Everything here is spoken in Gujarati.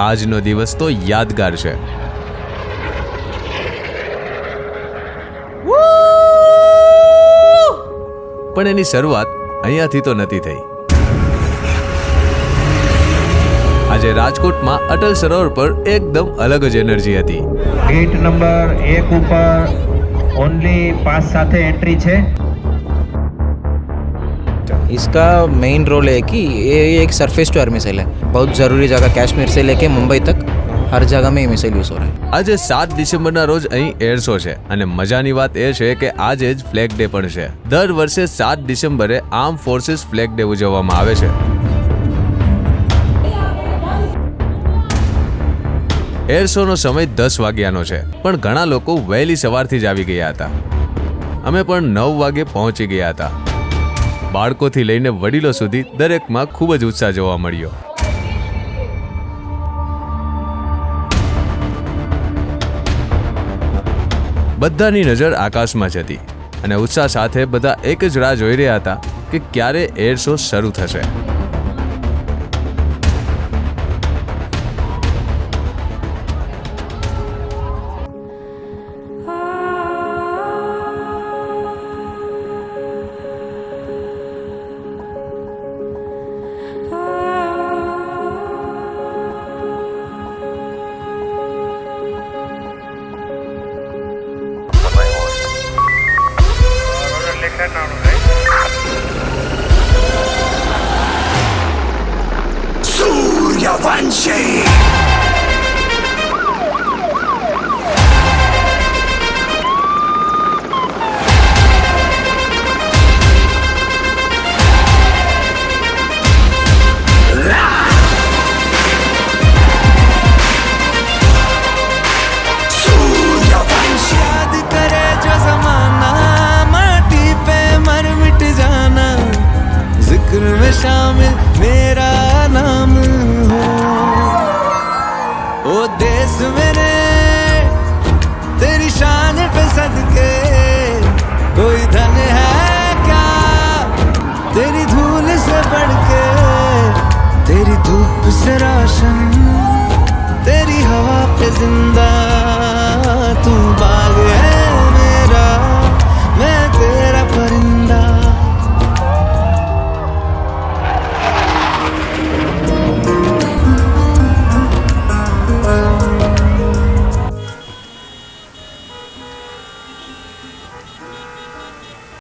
આજનો દિવસ તો યાદગાર છે. પણ એની શરૂઆત અહીંયાથી તો નથી થઈ. આજે રાજકોટમાં અટલ સરોવર પર એકદમ અલગ જ એનર્જી હતી. गेट नंबर 1 ऊपर ओनली 5 साथे एंट्री है। इसका मेन रोल है कि ये एक सरफेस टू एयर मिसाइल है. बहुत ज़रूरी जगह कश्मीर से लेके मुंबई तक हर जगह में ये मिसाइल यूज़ हो रहा है. આજે 7 ડિસેમ્બરના રોજ અહીં એર શો છે અને મજાની વાત એ છે કે આજે જ ફ્લેગ ડે પણ છે. દર વર્ષે 7 ડિસેમ્બરે આર્મ ફોર્સિસ ફ્લેગ ડે ઉજવવામાં આવે છે. એર શોનો સમય 10 વાગ્યાનો છે, પણ ઘણા લોકો વહેલી સવારથી જ આવી ગયા હતા. અમે પણ 9 વાગે પહોંચી ગયા હતા. બાળકોથી લઈને વડીલો સુધી દરેકમાં ખૂબ જ ઉત્સાહ જોવા મળ્યો. બધાની નજર આકાશમાં જ હતી અને ઉત્સાહ સાથે બધા એક જ રાહ જોઈ રહ્યા હતા કે ક્યારે એર શો શરૂ થશે. में शामिल मेरा नाम हो. ओ देश मेरे तेरी शान पे सदके कोई धन है क्या तेरी धूल से बढ़ के तेरी धूप से